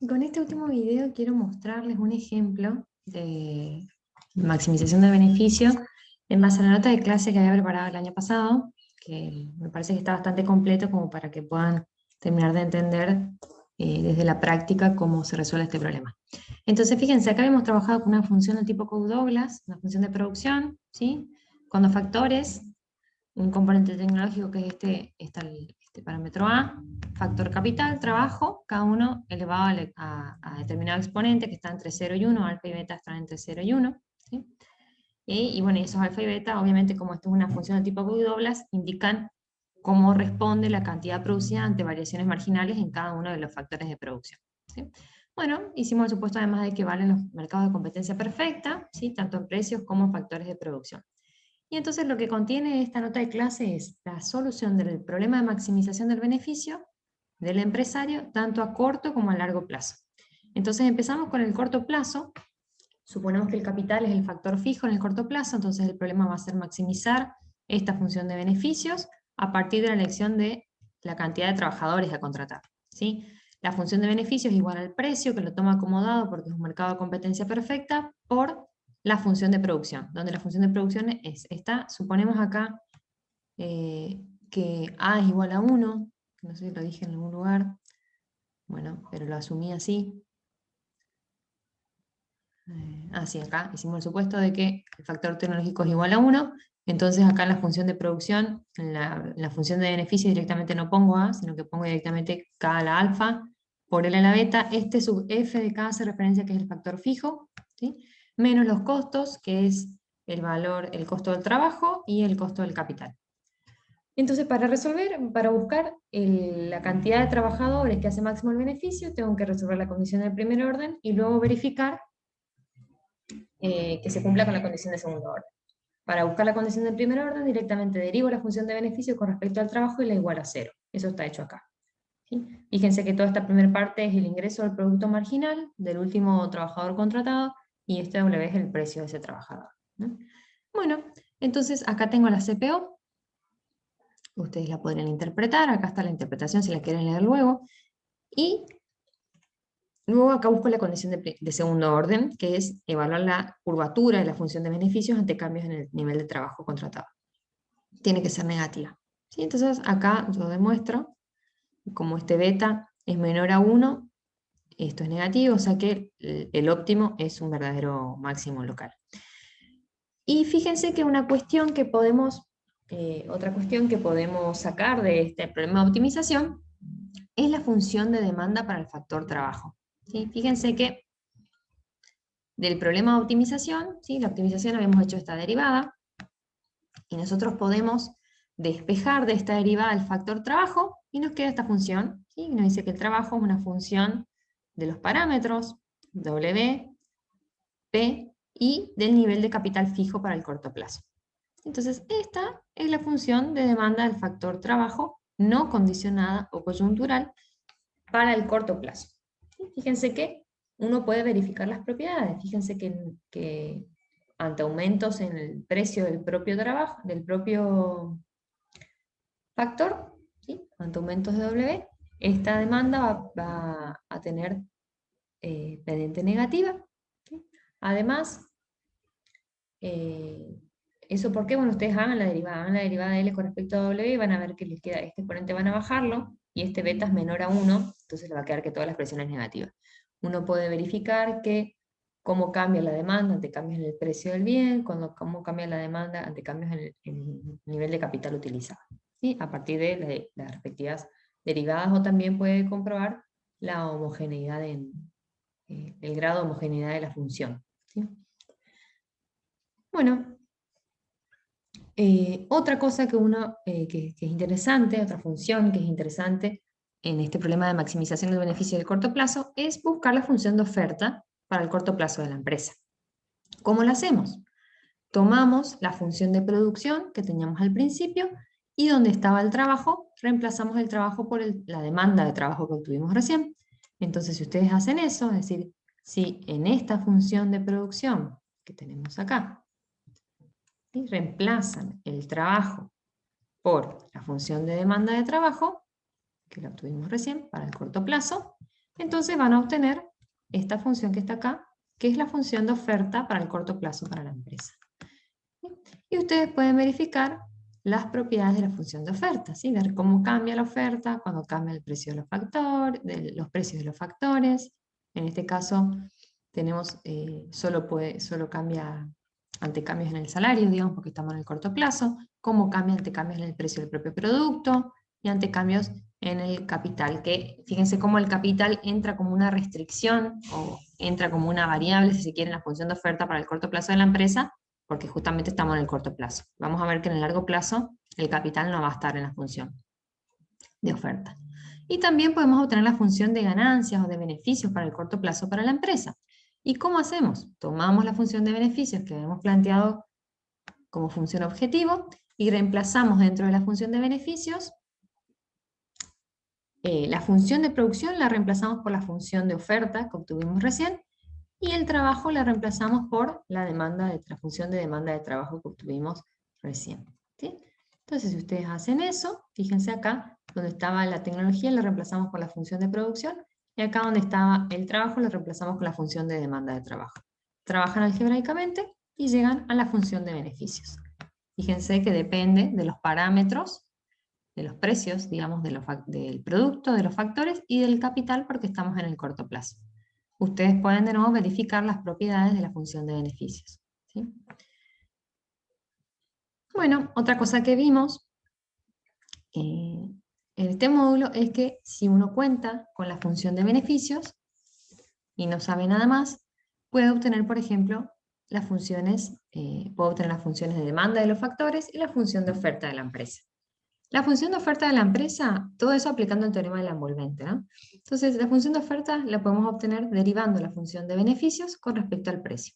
Con este último video quiero mostrarles un ejemplo de maximización de beneficio en base a la nota de clase que había preparado el año pasado, que me parece que está bastante completo como para que puedan terminar de entender desde la práctica cómo se resuelve este problema. Entonces, fíjense, acá hemos trabajado con una función del tipo Coe-Douglas, una función de producción, ¿sí? Con dos factores, un componente tecnológico que es este parámetro A, factor capital, trabajo, cada uno elevado a determinado exponente que está entre 0 y 1, alfa y beta están entre 0 y 1. ¿Sí? Y bueno, esos alfa y beta, obviamente como esto es una función de tipo Coe-Douglas, indican cómo responde la cantidad producida ante variaciones marginales en cada uno de los factores de producción. ¿Sí? Bueno, hicimos el supuesto además de que valen los mercados de competencia perfecta, ¿sí? Tanto en precios como en factores de producción. Y entonces lo que contiene esta nota de clase es la solución del problema de maximización del beneficio del empresario, tanto a corto como a largo plazo. Entonces empezamos con el corto plazo. Suponemos que el capital es el factor fijo en el corto plazo, entonces el problema va a ser maximizar esta función de beneficios a partir de la elección de la cantidad de trabajadores a contratar. ¿Sí? La función de beneficios es igual al precio, que lo toma acomodado porque es un mercado de competencia perfecta, por la función de producción, donde la función de producción es esta. Suponemos acá que A es igual a 1, no sé si lo dije en algún lugar, bueno, pero lo asumí así. Así acá hicimos el supuesto de que el factor tecnológico es igual a 1, entonces acá en la función de producción, en la función de beneficio directamente no pongo A, sino que pongo directamente K a la alfa por L a la beta. Este sub F de K hace referencia que es el factor fijo, ¿sí? Menos los costos, que es el valor, el costo del trabajo y el costo del capital. Entonces, para resolver, para buscar la cantidad de trabajadores que hace máximo el beneficio, tengo que resolver la condición de primer orden y luego verificar que se cumpla con la condición de segundo orden. Para buscar la condición de primer orden, directamente derivo la función de beneficio con respecto al trabajo y la igual a 0. Eso está hecho acá. ¿Sí? Fíjense que toda esta primera parte es el ingreso del producto marginal del último trabajador contratado y este W es el precio de ese trabajador, ¿no? Bueno, entonces acá tengo la CPO. Ustedes la podrían interpretar. Acá está la interpretación si la quieren leer luego. Y luego acá busco la condición de segundo orden, que es evaluar la curvatura de la función de beneficios ante cambios en el nivel de trabajo contratado. Tiene que ser negativa. ¿Sí? Entonces acá yo demuestro, como este beta es menor a 1, esto es negativo, o sea que el óptimo es un verdadero máximo local. Y fíjense que una cuestión que podemos, otra cuestión que podemos sacar de este problema de optimización es la función de demanda para el factor trabajo. ¿Sí? Fíjense que del problema de optimización, ¿sí? La optimización habíamos hecho esta derivada, y nosotros podemos despejar de esta derivada el factor trabajo, y nos queda esta función, ¿sí? Nos dice que el trabajo es una función de los parámetros W, P, y del nivel de capital fijo para el corto plazo. Entonces, esta es la función de demanda del factor trabajo no condicionada o coyuntural para el corto plazo. Fíjense que uno puede verificar las propiedades. Fíjense que ante aumentos en el precio del propio trabajo, del propio factor, ¿sí? Ante aumentos de W, esta demanda va a tener pendiente negativa. ¿Sí? Además, ¿eso por qué? Bueno, ustedes hagan la derivada de L con respecto a W y van a ver que les queda este exponente, van a bajarlo, y este beta es menor a 1, entonces le va a quedar que toda la expresión es negativa. Uno puede verificar que cómo cambia la demanda ante cambios en el precio del bien, cómo cambia la demanda ante cambios en el nivel de capital utilizado. ¿Sí? A partir de las respectivas derivadas, o también puede comprobar la homogeneidad, el grado de homogeneidad de la función. ¿Sí? Bueno, otra cosa que es interesante, otra función que es interesante en este problema de maximización del beneficio del corto plazo, es buscar la función de oferta para el corto plazo de la empresa. ¿Cómo lo hacemos? Tomamos la función de producción que teníamos al principio, y donde estaba el trabajo, reemplazamos el trabajo por la demanda de trabajo que obtuvimos recién. Entonces, si ustedes hacen eso, es decir, si en esta función de producción que tenemos acá, y reemplazan el trabajo por la función de demanda de trabajo, que la obtuvimos recién para el corto plazo, entonces van a obtener esta función que está acá, que es la función de oferta para el corto plazo para la empresa. Y ustedes pueden verificar las propiedades de la función de oferta, ¿sí? Ver cómo cambia la oferta, cuando cambia el precio de los factores, los precios de los factores. En este caso tenemos, solo cambia ante cambios en el salario, digamos, porque estamos en el corto plazo, cómo cambia ante cambios en el precio del propio producto y ante cambios en el capital, que fíjense cómo el capital entra como una restricción o entra como una variable, si se quiere, en la función de oferta para el corto plazo de la empresa, porque justamente estamos en el corto plazo. Vamos a ver que en el largo plazo el capital no va a estar en la función de oferta. Y también podemos obtener la función de ganancias o de beneficios para el corto plazo para la empresa. ¿Y cómo hacemos? Tomamos la función de beneficios que hemos planteado como función objetivo y reemplazamos dentro de la función de beneficios la función de producción la reemplazamos por la función de oferta que obtuvimos recién y el trabajo la reemplazamos por la función de demanda de trabajo que obtuvimos recién. ¿Sí? Entonces, si ustedes hacen eso, fíjense acá, donde estaba la tecnología, la reemplazamos por la función de producción, y acá donde estaba el trabajo, lo reemplazamos con la función de demanda de trabajo. Trabajan algebraicamente y llegan a la función de beneficios. Fíjense que depende de los parámetros, de los precios, digamos, del producto, de los factores y del capital, porque estamos en el corto plazo. Ustedes pueden de nuevo verificar las propiedades de la función de beneficios. ¿Sí? Bueno, otra cosa que vimos en este módulo es que si uno cuenta con la función de beneficios y no sabe nada más, puede obtener, por ejemplo, puede obtener las funciones de demanda de los factores y la función de oferta de la empresa. La función de oferta de la empresa, todo eso aplicando el teorema de la envolvente, ¿no? Entonces, la función de oferta la podemos obtener derivando la función de beneficios con respecto al precio.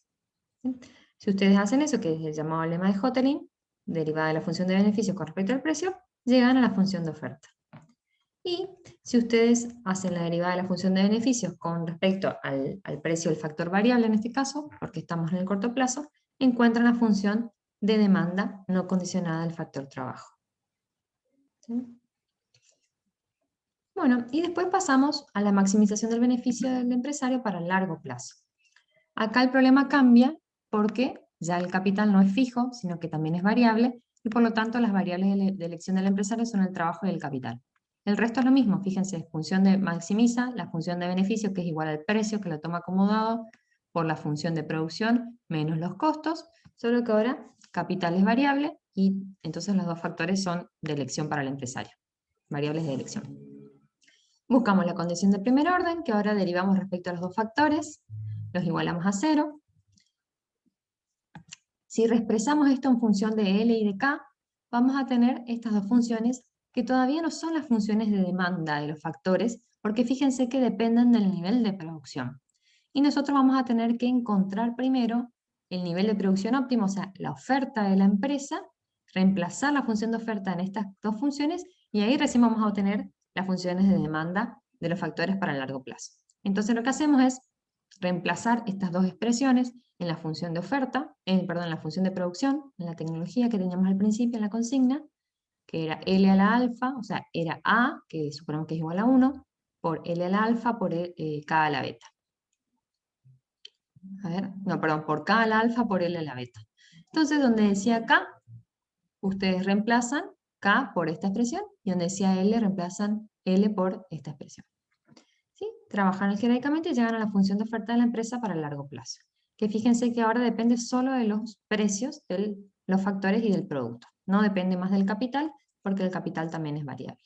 ¿Sí? Si ustedes hacen eso, que es el llamado lema de Hotelling, derivada de la función de beneficios con respecto al precio, llegan a la función de oferta. Y si ustedes hacen la derivada de la función de beneficios con respecto al precio del factor variable en este caso, porque estamos en el corto plazo, encuentran la función de demanda no condicionada del factor trabajo. ¿Sí? Bueno, y después pasamos a la maximización del beneficio del empresario para el largo plazo. Acá el problema cambia porque ya el capital no es fijo, sino que también es variable, y por lo tanto las variables de elección del empresario son el trabajo y el capital. El resto es lo mismo, fíjense, función de maximiza, la función de beneficio que es igual al precio que lo toma como dado por la función de producción menos los costos, solo que ahora capital es variable y entonces los dos factores son de elección para el empresario, variables de elección. Buscamos la condición de primer orden, que ahora derivamos respecto a los dos factores, los igualamos a 0. Si reexpresamos esto en función de L y de K, vamos a tener estas dos funciones que todavía no son las funciones de demanda de los factores, porque fíjense que dependen del nivel de producción. Y nosotros vamos a tener que encontrar primero el nivel de producción óptimo, o sea, la oferta de la empresa, reemplazar la función de oferta en estas dos funciones, y ahí recién vamos a obtener las funciones de demanda de los factores para el largo plazo. Entonces lo que hacemos es reemplazar estas dos expresiones en la función de oferta, perdón, en la función de producción, en la tecnología que teníamos al principio en la consigna, que era L a la alfa, o sea, era A, que suponemos que es igual a 1, por L a la alfa por K a la beta. A ver, no, perdón, por K a la alfa por L a la beta. Entonces, donde decía K, ustedes reemplazan K por esta expresión, y donde decía L, reemplazan L por esta expresión. ¿Sí? Trabajan algebraicamente y llegan a la función de oferta de la empresa para el largo plazo. Que fíjense que ahora depende solo de los precios de los factores y del producto. No depende más del capital, porque el capital también es variable.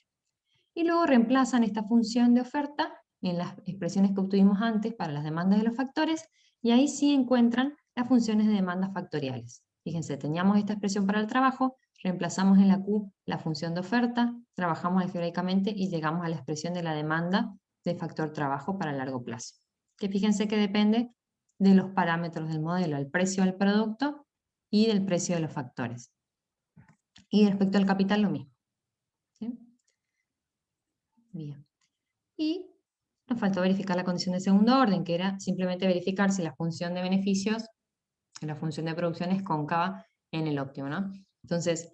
Y luego reemplazan esta función de oferta en las expresiones que obtuvimos antes para las demandas de los factores, y ahí sí encuentran las funciones de demandas factoriales. Fíjense, teníamos esta expresión para el trabajo, reemplazamos en la Q la función de oferta, trabajamos algebraicamente y llegamos a la expresión de la demanda de factor trabajo para el largo plazo. Que fíjense que depende de los parámetros del modelo, el precio del producto y del precio de los factores. Y respecto al capital lo mismo. ¿Sí? Bien. Y nos faltó verificar la condición de segundo orden, que era simplemente verificar si la función de beneficios, la función de producción es cóncava en el óptimo, ¿no? Entonces,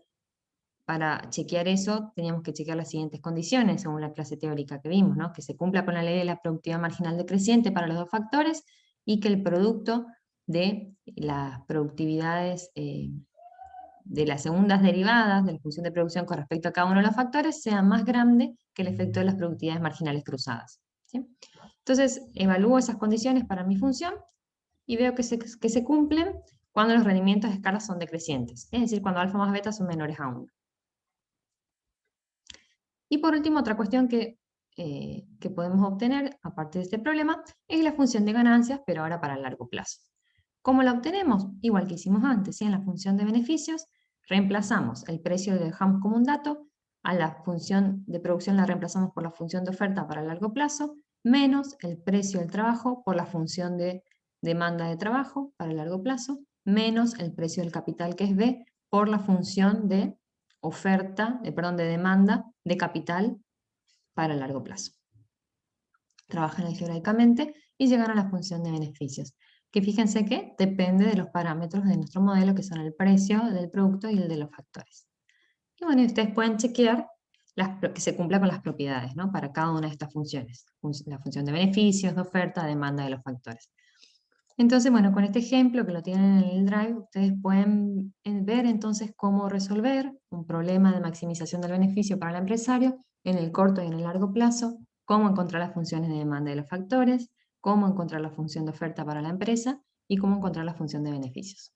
para chequear eso, teníamos que chequear las siguientes condiciones, según la clase teórica que vimos, ¿no? Que se cumpla con la ley de la productividad marginal decreciente para los dos factores, y que el producto de las productividades de las segundas derivadas de la función de producción con respecto a cada uno de los factores sea más grande que el efecto de las productividades marginales cruzadas, ¿sí? Entonces, evalúo esas condiciones para mi función y veo que se cumplen cuando los rendimientos de escala son decrecientes, es decir, cuando alfa más beta son menores a 1. Y por último, otra cuestión que podemos obtener a partir de este problema es la función de ganancias, pero ahora para el largo plazo. ¿Cómo la obtenemos? Igual que hicimos antes, ¿sí? En la función de beneficios, reemplazamos el precio, lo dejamos como un dato, a la función de producción la reemplazamos por la función de oferta para el largo plazo, menos el precio del trabajo por la función de demanda de trabajo para el largo plazo, menos el precio del capital, que es B, por la función de oferta, de demanda de capital para el largo plazo. Trabajan algebraicamente y llegan a la función de beneficios, que fíjense que depende de los parámetros de nuestro modelo, que son el precio del producto y el de los factores. Y bueno, ustedes pueden chequear que se cumpla con las propiedades, ¿no? Para cada una de estas funciones. La función de beneficios, de oferta, demanda de los factores. Entonces, bueno, con este ejemplo que lo tienen en el Drive, ustedes pueden ver entonces cómo resolver un problema de maximización del beneficio para el empresario en el corto y en el largo plazo, cómo encontrar las funciones de demanda de los factores, cómo encontrar la función de oferta para la empresa y cómo encontrar la función de beneficios.